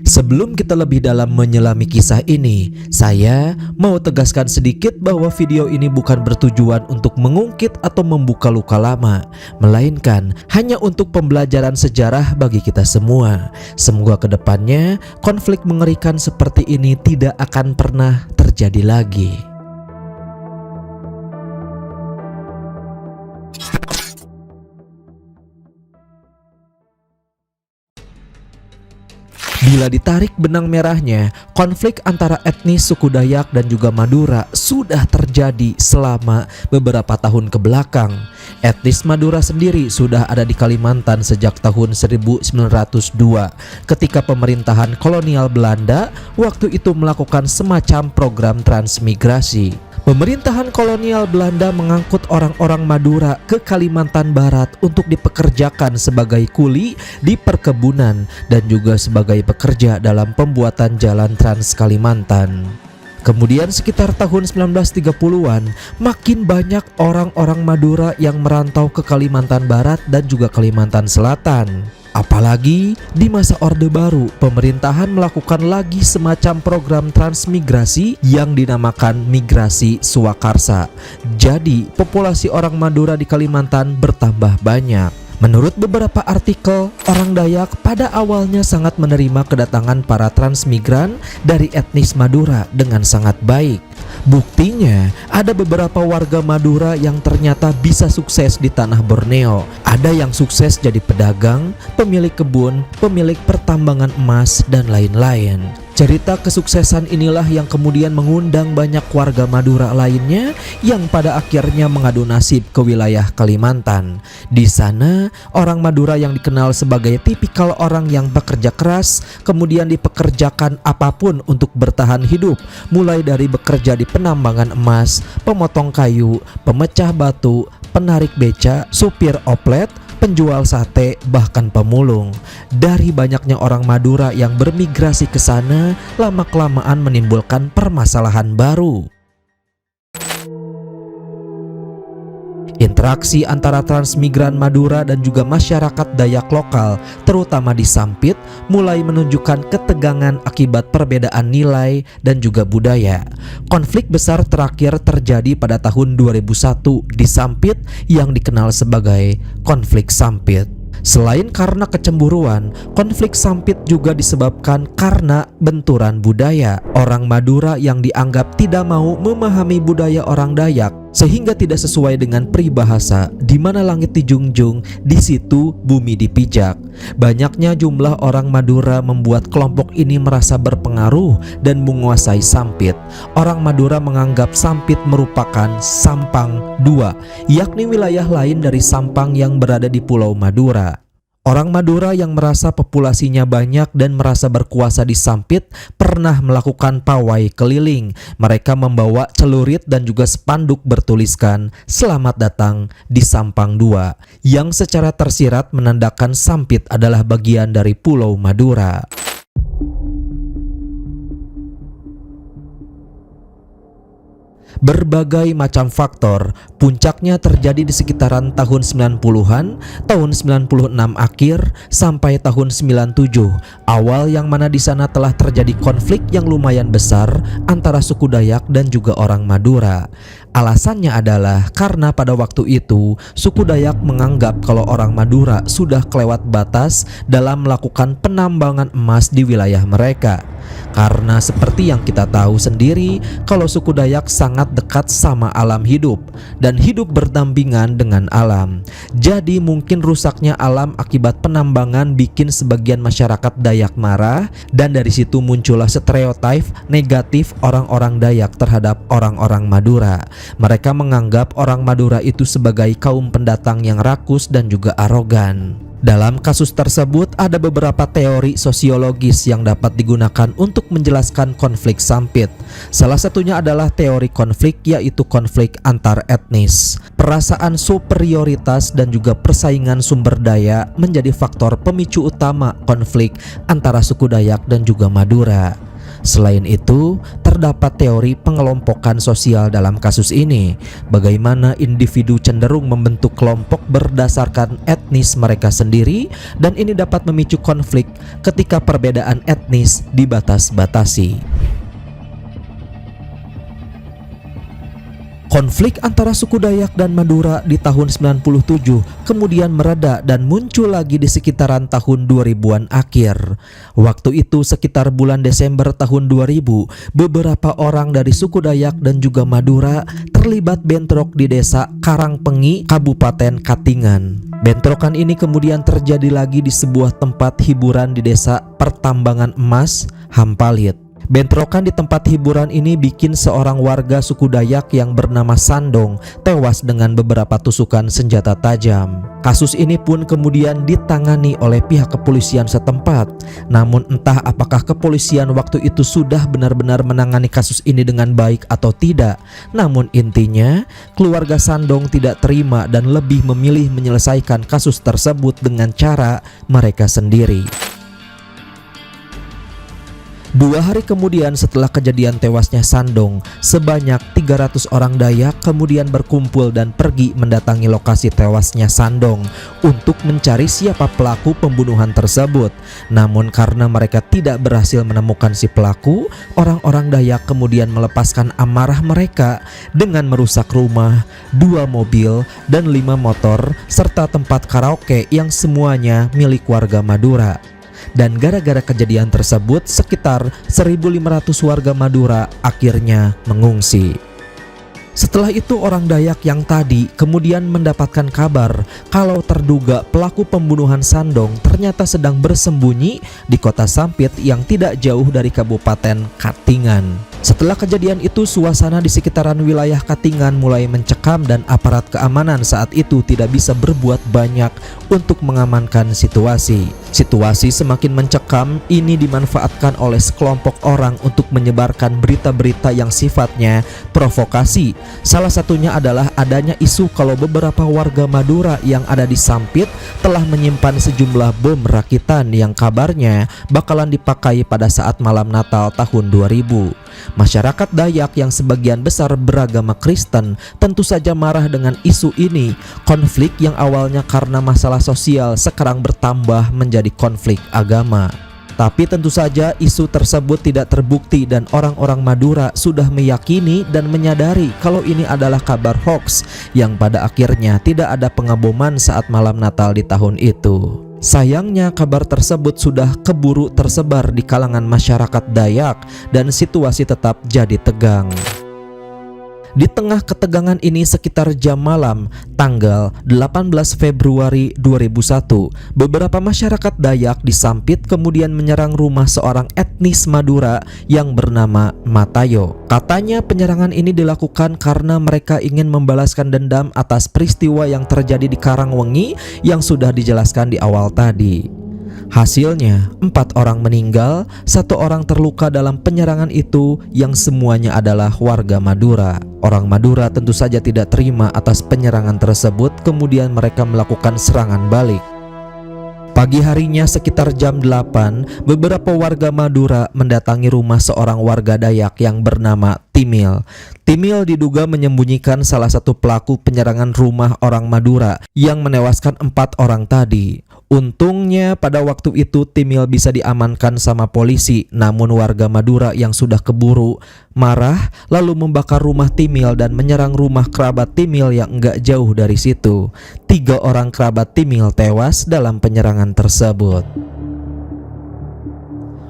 Sebelum kita lebih dalam menyelami kisah ini, saya mau tegaskan sedikit bahwa video ini bukan bertujuan untuk mengungkit atau membuka luka lama, melainkan hanya untuk pembelajaran sejarah bagi kita semua. Semoga kedepannya konflik mengerikan seperti ini tidak akan pernah terjadi lagi. Bila ditarik benang merahnya, konflik antara etnis suku Dayak dan juga Madura sudah terjadi selama beberapa tahun ke belakang. Etnis Madura sendiri sudah ada di Kalimantan sejak tahun 1902 ketika pemerintahan kolonial Belanda waktu itu melakukan semacam program transmigrasi. Pemerintahan kolonial Belanda mengangkut orang-orang Madura ke Kalimantan Barat untuk dipekerjakan sebagai kuli di perkebunan dan juga sebagai pekerja dalam pembuatan jalan Trans Kalimantan. Kemudian sekitar tahun 1930-an, makin banyak orang-orang Madura yang merantau ke Kalimantan Barat dan juga Kalimantan Selatan. Apalagi di masa Orde Baru, pemerintahan melakukan lagi semacam program transmigrasi yang dinamakan migrasi swakarsa. Jadi, populasi orang Madura di Kalimantan bertambah banyak. Menurut beberapa artikel, orang Dayak pada awalnya sangat menerima kedatangan para transmigran dari etnis Madura dengan sangat baik. Buktinya, ada beberapa warga Madura yang ternyata bisa sukses di tanah Borneo. Ada yang sukses jadi pedagang, pemilik kebun, pemilik pertambangan emas, dan lain-lain. Cerita kesuksesan inilah yang kemudian mengundang banyak warga Madura lainnya yang pada akhirnya mengadu nasib ke wilayah Kalimantan. Di sana, orang Madura yang dikenal sebagai tipikal orang yang bekerja keras, kemudian dipekerjakan apapun untuk bertahan hidup, mulai dari bekerja di penambangan emas, pemotong kayu, pemecah batu, penarik beca, supir oplet, penjual sate, bahkan pemulung. Dari banyaknya orang Madura yang bermigrasi ke sana, lama-kelamaan menimbulkan permasalahan baru. Interaksi antara transmigran Madura dan juga masyarakat Dayak lokal, terutama di Sampit, mulai menunjukkan ketegangan akibat perbedaan nilai dan juga budaya. Konflik besar terakhir terjadi pada tahun 2001 di Sampit yang dikenal sebagai konflik Sampit. Selain karena kecemburuan, konflik Sampit juga disebabkan karena benturan budaya. Orang Madura yang dianggap tidak mau memahami budaya orang Dayak sehingga tidak sesuai dengan peribahasa di mana langit dijunjung, di situ bumi dipijak. Banyaknya jumlah orang Madura membuat kelompok ini merasa berpengaruh dan menguasai Sampit. Orang Madura menganggap Sampit merupakan Sampang II, yakni wilayah lain dari Sampang yang berada di Pulau Madura. Orang Madura yang merasa populasinya banyak dan merasa berkuasa di Sampit pernah melakukan pawai keliling. Mereka membawa celurit dan juga spanduk bertuliskan "Selamat datang di Sampang II", yang secara tersirat menandakan Sampit adalah bagian dari Pulau Madura. Berbagai macam faktor, puncaknya terjadi di sekitaran tahun 90-an, tahun 96 akhir sampai tahun 97 awal, yang mana di sana telah terjadi konflik yang lumayan besar antara suku Dayak dan juga orang Madura. Alasannya adalah karena pada waktu itu suku Dayak menganggap kalau orang Madura sudah kelewat batas dalam melakukan penambangan emas di wilayah mereka. Karena seperti yang kita tahu sendiri, kalau suku Dayak sangat dekat sama alam hidup dan hidup berdampingan dengan alam. Jadi mungkin rusaknya alam akibat penambangan bikin sebagian masyarakat Dayak marah, dan dari situ muncullah stereotip negatif orang-orang Dayak terhadap orang-orang Madura. Mereka menganggap orang Madura itu sebagai kaum pendatang yang rakus dan juga arogan. Dalam kasus tersebut ada beberapa teori sosiologis yang dapat digunakan untuk menjelaskan konflik Sampit. Salah satunya adalah teori konflik, yaitu konflik antar etnis. Perasaan superioritas dan juga persaingan sumber daya menjadi faktor pemicu utama konflik antara suku Dayak dan juga Madura. Selain itu, terdapat teori pengelompokan sosial dalam kasus ini, bagaimana individu cenderung membentuk kelompok berdasarkan etnis mereka sendiri, dan ini dapat memicu konflik ketika perbedaan etnis dibatas-batasi. Konflik antara suku Dayak dan Madura di tahun 97 kemudian mereda dan muncul lagi di sekitaran tahun 2000-an akhir. Waktu itu sekitar bulan Desember tahun 2000, beberapa orang dari suku Dayak dan juga Madura terlibat bentrok di desa Karangpengi, Kabupaten Katingan. Bentrokan ini kemudian terjadi lagi di sebuah tempat hiburan di desa Pertambangan Emas, Hampalit. Bentrokan di tempat hiburan ini bikin seorang warga suku Dayak yang bernama Sandong tewas dengan beberapa tusukan senjata tajam. Kasus ini pun kemudian ditangani oleh pihak kepolisian setempat. Namun entah apakah kepolisian waktu itu sudah benar-benar menangani kasus ini dengan baik atau tidak. Namun intinya, keluarga Sandong tidak terima dan lebih memilih menyelesaikan kasus tersebut dengan cara mereka sendiri. 2 hari kemudian setelah kejadian tewasnya Sandong, sebanyak 300 orang Dayak kemudian berkumpul dan pergi mendatangi lokasi tewasnya Sandong untuk mencari siapa pelaku pembunuhan tersebut. Namun karena mereka tidak berhasil menemukan si pelaku, orang-orang Dayak kemudian melepaskan amarah mereka dengan merusak rumah, 2 mobil, dan 5 motor serta tempat karaoke yang semuanya milik warga Madura. Dan gara-gara kejadian tersebut sekitar 1.500 warga Madura akhirnya mengungsi. Setelah itu orang Dayak yang tadi kemudian mendapatkan kabar kalau terduga pelaku pembunuhan Sandong ternyata sedang bersembunyi di kota Sampit yang tidak jauh dari Kabupaten Katingan. Setelah kejadian itu, suasana di sekitaran wilayah Katingan mulai mencekam dan aparat keamanan saat itu tidak bisa berbuat banyak untuk mengamankan situasi. Situasi semakin mencekam ini dimanfaatkan oleh sekelompok orang untuk menyebarkan berita-berita yang sifatnya provokasi. Salah satunya adalah adanya isu kalau beberapa warga Madura yang ada di Sampit telah menyimpan sejumlah bom rakitan yang kabarnya bakalan dipakai pada saat malam Natal tahun 2000. Masyarakat Dayak yang sebagian besar beragama Kristen tentu saja marah dengan isu ini. Konflik yang awalnya karena masalah sosial sekarang bertambah menjadi konflik agama. Tapi tentu saja isu tersebut tidak terbukti dan orang-orang Madura sudah meyakini dan menyadari kalau ini adalah kabar hoax yang pada akhirnya tidak ada pengeboman saat malam Natal di tahun itu. Sayangnya kabar tersebut sudah keburu tersebar di kalangan masyarakat Dayak dan situasi tetap jadi tegang. Di tengah ketegangan ini sekitar jam malam tanggal 18 Februari 2001, beberapa masyarakat Dayak di Sampit kemudian menyerang rumah seorang etnis Madura yang bernama Matayo. Katanya penyerangan ini dilakukan karena mereka ingin membalaskan dendam atas peristiwa yang terjadi di Karangwengi yang sudah dijelaskan di awal tadi. Hasilnya 4 orang meninggal, 1 orang terluka dalam penyerangan itu yang semuanya adalah warga Madura. Orang Madura tentu saja tidak terima atas penyerangan tersebut, kemudian mereka melakukan serangan balik. Pagi harinya sekitar jam 8, beberapa warga Madura mendatangi rumah seorang warga Dayak yang bernama Timil. Timil diduga menyembunyikan salah satu pelaku penyerangan rumah orang Madura yang menewaskan 4 orang tadi. Untungnya pada waktu itu Timil bisa diamankan sama polisi, namun warga Madura yang sudah keburu marah lalu membakar rumah Timil dan menyerang rumah kerabat Timil yang enggak jauh dari situ. 3 orang kerabat Timil tewas dalam penyerangan tersebut.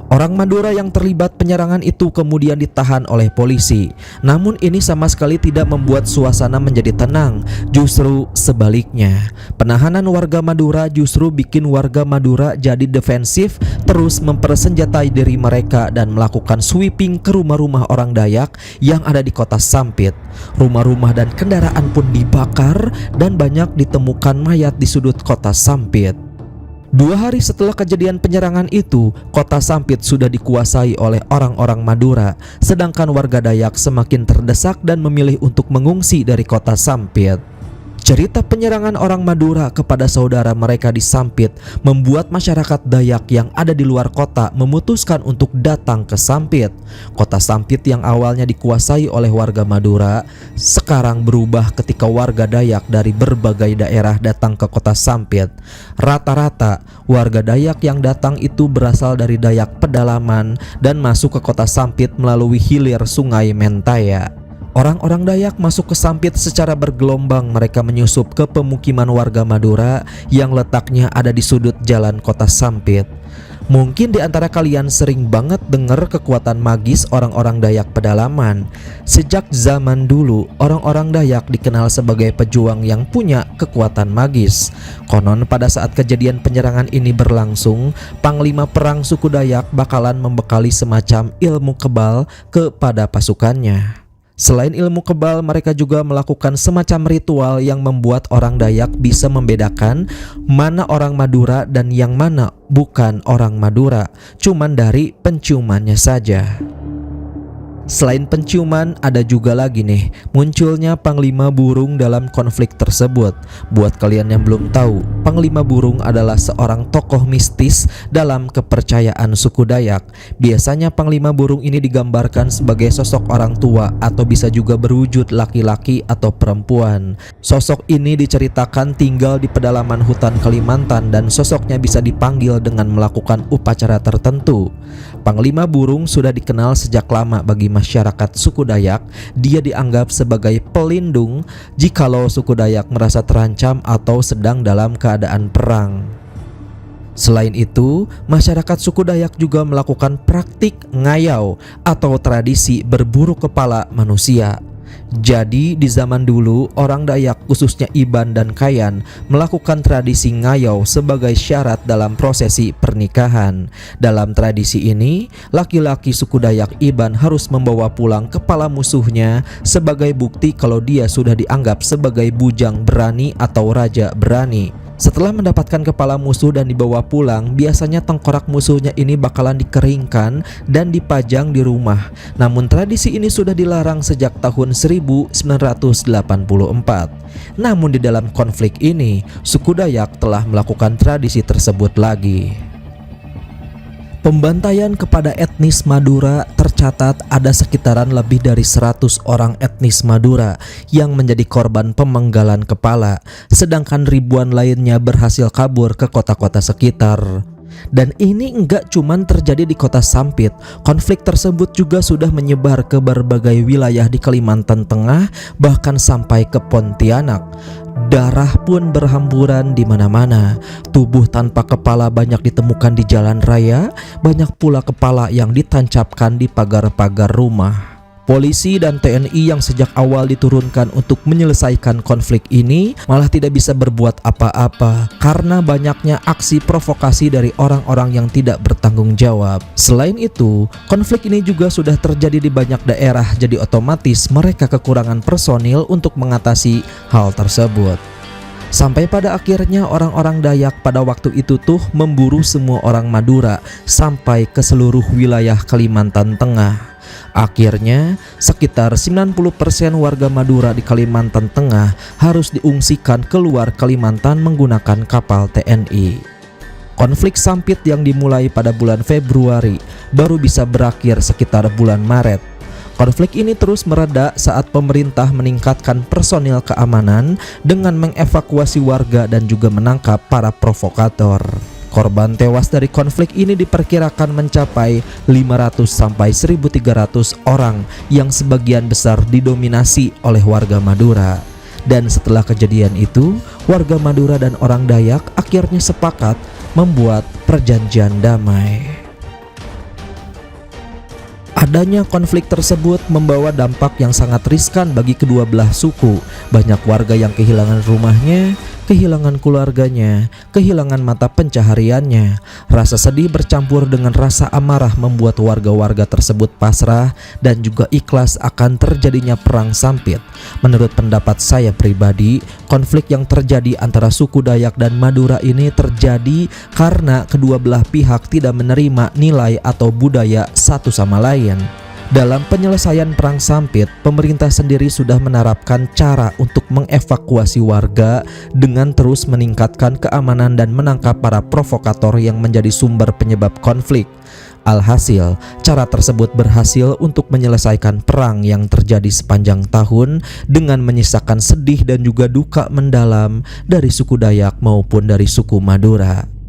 Orang Madura yang terlibat penyerangan itu kemudian ditahan oleh polisi. Namun ini sama sekali tidak membuat suasana menjadi tenang. Justru sebaliknya, penahanan warga Madura justru bikin warga Madura jadi defensif, terus mempersenjatai diri mereka dan melakukan sweeping ke rumah-rumah orang Dayak yang ada di kota Sampit. Rumah-rumah dan kendaraan pun dibakar dan banyak ditemukan mayat di sudut kota Sampit. 2 hari setelah kejadian penyerangan itu, kota Sampit sudah dikuasai oleh orang-orang Madura, sedangkan warga Dayak semakin terdesak dan memilih untuk mengungsi dari kota Sampit. Cerita penyerangan orang Madura kepada saudara mereka di Sampit membuat masyarakat Dayak yang ada di luar kota memutuskan untuk datang ke Sampit. Kota Sampit yang awalnya dikuasai oleh warga Madura sekarang berubah ketika warga Dayak dari berbagai daerah datang ke kota Sampit. Rata-rata warga Dayak yang datang itu berasal dari Dayak pedalaman dan masuk ke kota Sampit melalui hilir Sungai Mentaya. Orang-orang Dayak masuk ke Sampit secara bergelombang. Mereka menyusup ke pemukiman warga Madura yang letaknya ada di sudut jalan kota Sampit. Mungkin di antara kalian sering banget dengar kekuatan magis orang-orang Dayak pedalaman. Sejak zaman dulu, orang-orang Dayak dikenal sebagai pejuang yang punya kekuatan magis. Konon pada saat kejadian penyerangan ini berlangsung, panglima perang suku Dayak bakalan membekali semacam ilmu kebal kepada pasukannya. Selain ilmu kebal, mereka juga melakukan semacam ritual yang membuat orang Dayak bisa membedakan mana orang Madura dan yang mana bukan orang Madura, cuman dari penciumannya saja. Selain penciuman, ada juga lagi nih munculnya Panglima Burung dalam konflik tersebut. Buat kalian yang belum tahu, Panglima Burung adalah seorang tokoh mistis dalam kepercayaan suku Dayak. Biasanya Panglima Burung ini digambarkan sebagai sosok orang tua atau bisa juga berwujud laki-laki atau perempuan. Sosok ini diceritakan tinggal di pedalaman hutan Kalimantan dan sosoknya bisa dipanggil dengan melakukan upacara tertentu. Panglima Burung sudah dikenal sejak lama bagi masyarakat suku Dayak. Dia dianggap sebagai pelindung jikalau suku Dayak merasa terancam atau sedang dalam keadaan perang. Selain itu, masyarakat suku Dayak juga melakukan praktik ngayau atau tradisi berburu kepala manusia. Jadi di zaman dulu orang Dayak khususnya Iban dan Kayan melakukan tradisi ngayau sebagai syarat dalam prosesi pernikahan. Dalam tradisi ini, laki-laki suku Dayak Iban harus membawa pulang kepala musuhnya sebagai bukti kalau dia sudah dianggap sebagai bujang berani atau raja berani. Setelah mendapatkan kepala musuh dan dibawa pulang, biasanya tengkorak musuhnya ini bakalan dikeringkan dan dipajang di rumah. Namun tradisi ini sudah dilarang sejak tahun 1984. Namun di dalam konflik ini, suku Dayak telah melakukan tradisi tersebut lagi. Pembantaian kepada etnis Madura tercatat ada sekitaran lebih dari 100 orang etnis Madura yang menjadi korban pemenggalan kepala, sedangkan ribuan lainnya berhasil kabur ke kota-kota sekitar. Dan ini enggak cuman terjadi di kota Sampit, konflik tersebut juga sudah menyebar ke berbagai wilayah di Kalimantan Tengah, bahkan sampai ke Pontianak. Darah pun berhamburan di mana-mana. Tubuh tanpa kepala banyak ditemukan di jalan raya, banyak pula kepala yang ditancapkan di pagar-pagar rumah. Polisi dan TNI yang sejak awal diturunkan untuk menyelesaikan konflik ini malah tidak bisa berbuat apa-apa karena banyaknya aksi provokasi dari orang-orang yang tidak bertanggung jawab. Selain itu, konflik ini juga sudah terjadi di banyak daerah, jadi otomatis mereka kekurangan personil untuk mengatasi hal tersebut. Sampai pada akhirnya orang-orang Dayak pada waktu itu tuh memburu semua orang Madura sampai ke seluruh wilayah Kalimantan Tengah. Akhirnya, sekitar 90% warga Madura di Kalimantan Tengah harus diungsikan keluar Kalimantan menggunakan kapal TNI. Konflik Sampit yang dimulai pada bulan Februari baru bisa berakhir sekitar bulan Maret. Konflik ini terus mereda saat pemerintah meningkatkan personil keamanan dengan mengevakuasi warga dan juga menangkap para provokator. Korban tewas dari konflik ini diperkirakan mencapai 500 sampai 1.300 orang yang sebagian besar didominasi oleh warga Madura. Dan setelah kejadian itu, warga Madura dan orang Dayak akhirnya sepakat membuat perjanjian damai. Adanya konflik tersebut membawa dampak yang sangat riskan bagi kedua belah suku. Banyak warga yang kehilangan rumahnya, kehilangan keluarganya, kehilangan mata pencahariannya. Rasa sedih bercampur dengan rasa amarah membuat warga-warga tersebut pasrah dan juga ikhlas akan terjadinya perang Sampit. Menurut pendapat saya pribadi, konflik yang terjadi antara suku Dayak dan Madura ini terjadi karena kedua belah pihak tidak menerima nilai atau budaya satu sama lain. Dalam penyelesaian perang sampit, pemerintah sendiri sudah menerapkan cara untuk mengevakuasi warga dengan terus meningkatkan keamanan dan menangkap para provokator yang menjadi sumber penyebab konflik. Alhasil, cara tersebut berhasil untuk menyelesaikan perang yang terjadi sepanjang tahun dengan menyisakan sedih dan juga duka mendalam dari suku Dayak maupun dari suku Madura.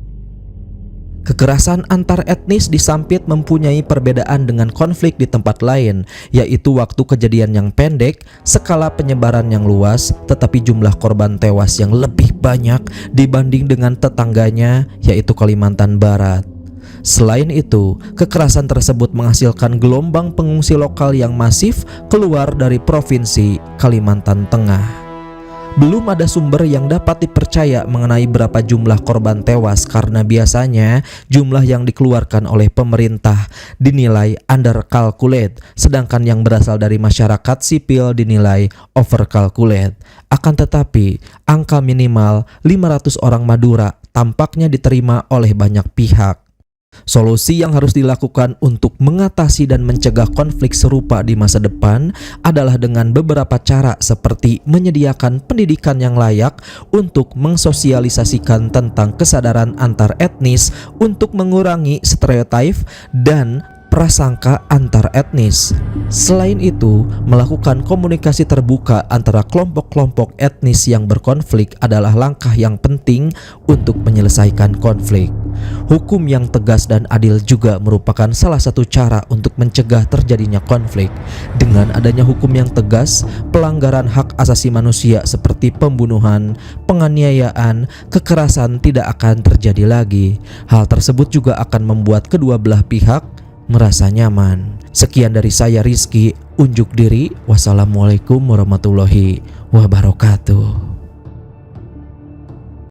Kekerasan antar etnis di Sampit mempunyai perbedaan dengan konflik di tempat lain, yaitu waktu kejadian yang pendek, skala penyebaran yang luas, tetapi jumlah korban tewas yang lebih banyak dibanding dengan tetangganya, yaitu Kalimantan Barat. Selain itu, kekerasan tersebut menghasilkan gelombang pengungsi lokal yang masif keluar dari provinsi Kalimantan Tengah. Belum ada sumber yang dapat dipercaya mengenai berapa jumlah korban tewas karena biasanya jumlah yang dikeluarkan oleh pemerintah dinilai undercalculate, sedangkan yang berasal dari masyarakat sipil dinilai overcalculate. Akan tetapi, angka minimal 500 orang Madura tampaknya diterima oleh banyak pihak. Solusi yang harus dilakukan untuk mengatasi dan mencegah konflik serupa di masa depan adalah dengan beberapa cara seperti menyediakan pendidikan yang layak untuk mensosialisasikan tentang kesadaran antar etnis untuk mengurangi stereotip dan prasangka antar etnis. Selain itu, melakukan komunikasi terbuka antara kelompok-kelompok etnis yang berkonflik adalah langkah yang penting untuk menyelesaikan konflik. Hukum yang tegas dan adil juga merupakan salah satu cara untuk mencegah terjadinya konflik. Dengan adanya hukum yang tegas, pelanggaran hak asasi manusia seperti pembunuhan, penganiayaan, kekerasan tidak akan terjadi lagi. Hal tersebut juga akan membuat kedua belah pihak merasa nyaman. Sekian dari saya Rizky, unjuk diri. Wassalamualaikum warahmatullahi wabarakatuh.